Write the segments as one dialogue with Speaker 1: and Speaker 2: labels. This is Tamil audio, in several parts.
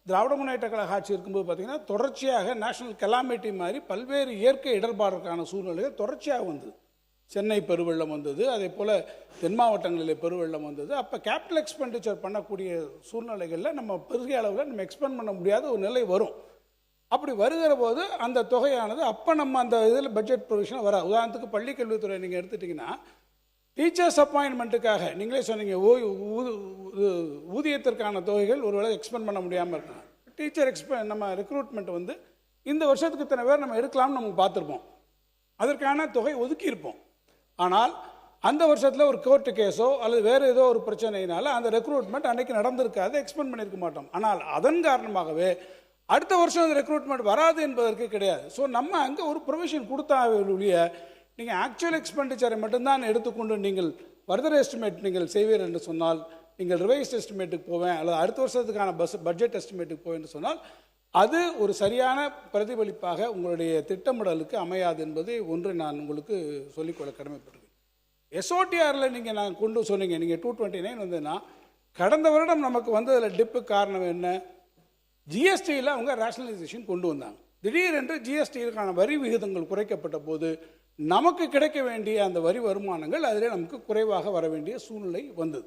Speaker 1: திராவிட முன்னேற்ற கழக ஆட்சி இருக்கும்போது பார்த்திங்கன்னா தொடர்ச்சியாக நேஷனல் கெலாமிட்டி மாதிரி பல்வேறு இயற்கை இடர்பாடுக்கான சூழ்நிலைகள் தொடர்ச்சியாக வந்தது. சென்னை பெருவெள்ளம் வந்தது, அதே போல் தென் மாவட்டங்களில் பெருவெள்ளம் வந்தது. அப்போ கேபிட்டல் எக்ஸ்பெண்டிச்சர் பண்ணக்கூடிய சூழ்நிலைகளில் நம்ம பெரிய அளவில் நம்ம எக்ஸ்பெண்ட் பண்ண முடியாத ஒரு நிலை வரும். அப்படி வருகிற போது அந்த தொகையானது அப்போ நம்ம அந்த இதில் பட்ஜெட் ப்ரொவிஷன் வர, உதாரணத்துக்கு பள்ளி கல்வித்துறை நீங்கள் எடுத்துட்டிங்கன்னா டீச்சர்ஸ் அப்பாயின்மெண்ட்டுக்காக நீங்களே சொன்னீங்க ஊதியத்திற்கான தொகைகள் ஒருவேளை எக்ஸ்பெண்ட் பண்ண முடியாமல் இருக்கலாம். டீச்சர் நம்ம ரெக்ரூட்மெண்ட் வந்து இந்த வருஷத்துக்கு இத்தனை பேர் நம்ம எடுக்கலாம்னு நம்ம பார்த்துருப்போம், அதற்கான தொகை ஒதுக்கியிருப்போம். ஆனால் அந்த வருஷத்தில் ஒரு கோர்ட்டு கேஸோ அல்லது வேறு ஏதோ ஒரு பிரச்சனையினால அந்த ரெக்ரூட்மெண்ட் அன்றைக்கி நடந்திருக்காது, எக்ஸ்பெண்ட் பண்ணியிருக்க மாட்டோம். ஆனால் அதன் காரணமாகவே அடுத்த வருஷம் அந்த ரெக்ரூட்மெண்ட் வராது என்பதற்கு கிடையாது. ஸோ நம்ம அங்கே ஒரு ப்ரொவிஷன் கொடுத்தாவுடைய நீங்கள் ஆக்சுவல் எக்ஸ்பெண்டிச்சரை மட்டும்தான் எடுத்துக்கொண்டு நீங்கள் ஃபர்தர் எஸ்டிமேட் நீங்கள் செய்வீர் என்று சொன்னால், நீங்கள் ரிவைஸ்ட் எஸ்டிமேட்டுக்கு போவேன் அல்லது அடுத்த வருஷத்துக்கான பட்ஜெட் எஸ்டிமேட்டுக்கு போவேன் என்று சொன்னால் அது ஒரு சரியான பிரதிபலிப்பாக உங்களுடைய திட்டமிடலுக்கு அமையாது என்பதை ஒன்று நான் உங்களுக்கு சொல்லிக்கொள்ள கடமைப்பட்டிருக்கேன். எஸ்ஓடிஆரில் நீங்கள் நான் கொண்டு சொன்னீங்க, நீங்கள் 229 வந்ததுன்னா கடந்த வருடம் நமக்கு வந்ததில் டிப்பு காரணம் என்ன? ஜிஎஸ்டியில் அவங்க ரேஷனலைசேஷன் கொண்டு வந்தாங்க. திடீரென்று ஜிஎஸ்டிக்கான வரி விகிதங்கள் குறைக்கப்பட்ட போது நமக்கு கிடைக்க வேண்டிய அந்த வரி வருமானங்கள் அதிலே நமக்கு குறைவாக வர வேண்டிய சூழ்நிலை வந்தது.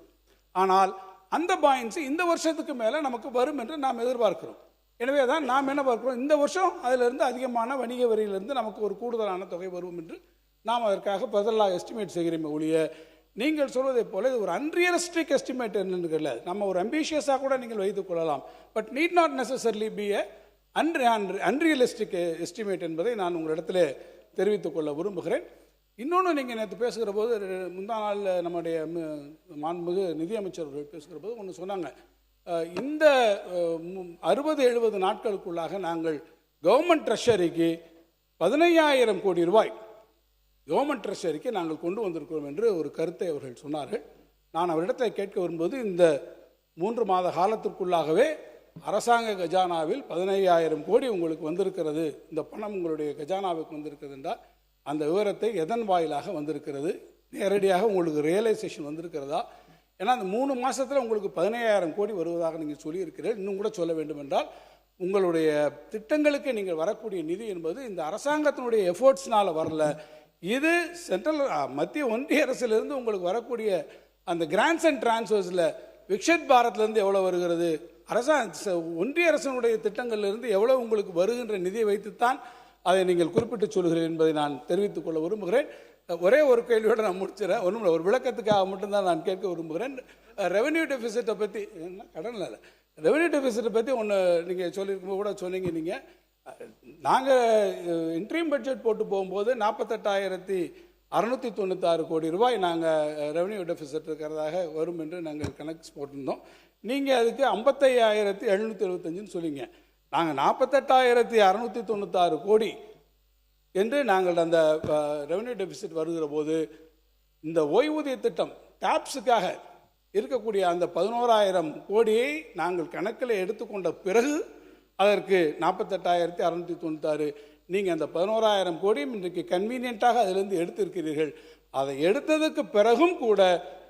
Speaker 1: ஆனால் அந்த பாயின்ஸ் இந்த வருஷத்துக்கு மேலே நமக்கு வரும் என்று நாம் எதிர்பார்க்கிறோம். எனவே தான் நாம் என்ன பார்க்கிறோம், இந்த வருஷம் அதிலிருந்து அதிகமான வணிக வரியிலிருந்து நமக்கு ஒரு கூடுதலான தொகை வரும் என்று நாம் அதற்காக பதிலாக எஸ்டிமேட் செய்கிறோமே ஒழிய, நீங்கள் சொல்வதை போல இது ஒரு அன்ரியலிஸ்டிக் எஸ்டிமேட் என்று கிடையாது. நம்ம ஒரு அம்பிஷியஸாக கூட நீங்கள் வைத்துக் கொள்ளலாம், but need not necessarily B a unrealistic estimate என்பதை நான் உங்களிடத்தில் தெரிவித்துக் கொள்ள விரும்புகிறேன். இன்னொன்று, நீங்கள் நேற்று பேசுகிற போது முந்தா நாளில் நம்முடைய மாண்புமிகு நிதியமைச்சர்கள் பேசுகிற போது ஒன்று சொன்னாங்க, இந்த 60-70 நாட்களுக்குள்ளாக நாங்கள் கவர்மெண்ட் ட்ரெஷரிக்கு 15,000 கோடி ரூபாய் கவர்மெண்ட் ட்ரெஷரிக்கு நாங்கள் கொண்டு வந்திருக்கிறோம் என்று ஒரு கருத்தை அவர்கள் சொன்னார்கள். நான் அவரிடத்தில் கேட்க வரும்போது, இந்த 3 மாத காலத்திற்குள்ளாகவே அரசாங்க கஜானாவில் 15,000 கோடி உங்களுக்கு வந்திருக்கிறது, இந்த பணம் உங்களுடைய கஜானாவுக்கு வந்திருக்கிறது என்றால் அந்த விவரத்தை எதன் வாயிலாக வந்திருக்கிறது, நேரடியாக உங்களுக்கு ரியலைசேஷன் வந்திருக்கிறதா? ஏன்னா அந்த 3 மாதத்தில் உங்களுக்கு 15,000 கோடி வருவதாக நீங்கள் சொல்லியிருக்கிறீர்கள். இன்னும் கூட சொல்ல வேண்டும் என்றால் உங்களுடைய திட்டங்களுக்கு நீங்கள் வரக்கூடிய நிதி என்பது இந்த அரசாங்கத்தினுடைய எஃபோர்ட்ஸ்னால் வரல, இது சென்ட்ரல் மத்திய ஒன்றிய அரசிலிருந்து உங்களுக்கு வரக்கூடிய அந்த கிராண்ட்ஸ் அண்ட் டிரான்ஸ்ஃபர்ஸில் விக்ஷித் பாரத்லேருந்து எவ்வளோ வருகிறது, ஒன்றிய அரசினுடைய திட்டங்களிலிருந்து எவ்வளோ உங்களுக்கு வருகின்ற நிதியை வைத்துத்தான் அதை நீங்கள் குறிப்பிட்டு சொல்கிறீர்கள் என்பதை நான் தெரிவித்துக் கொள்ள விரும்புகிறேன். ஒரே ஒரு கேள்வியோடு நான் முடிச்சிடறேன், ஒன்றும் ஒரு விளக்கத்துக்காக மட்டும்தான் நான் கேட்க விரும்புகிறேன். ரெவென்யூ டெபிசிட்டை பற்றி, கடன் இல்லை, ரெவென்யூ டெபிசிட்டை பற்றி ஒன்று நீங்கள் சொல்லியிருக்கும்போது கூட சொன்னீங்க, நீங்கள் நாங்கள் இன்ட்ரீம் பட்ஜெட் போட்டு போகும்போது 48,696 கோடி ரூபாய் நாங்கள் ரெவென்யூ டெபிசிட் இருக்கிறதாக வரும் என்று நாங்கள் கணக்கு போட்டிருந்தோம். நீங்கள் அதுக்கு 55,775 சொல்லிங்க. நாங்கள் 48,696 கோடி என்று நாங்கள் அந்த ரெவென்யூ டெபிசிட் வருகிற போது இந்த ஓய்வூதிய திட்டம் டாப்ஸுக்காக இருக்கக்கூடிய அந்த 11,000 கோடியை நாங்கள் கணக்கில் எடுத்துக்கொண்ட பிறகு அதற்கு 48,696, நீங்கள் அந்த 11,000 கோடியும் இன்றைக்கு கன்வீனியண்ட்டாக அதிலிருந்து எடுத்திருக்கிறீர்கள். அதை எடுத்ததுக்கு பிறகும் கூட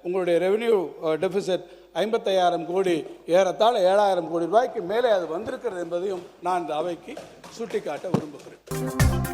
Speaker 1: உங்களுடைய ரெவென்யூ டெபிசிட் 55,000 கோடி, ஏறத்தாழ 7,000 கோடி ரூபாய்க்கு மேலே அது வந்திருக்கிறது என்பதையும் நான் இந்த அவைக்கு சுட்டிக்காட்ட விரும்புகிறேன்.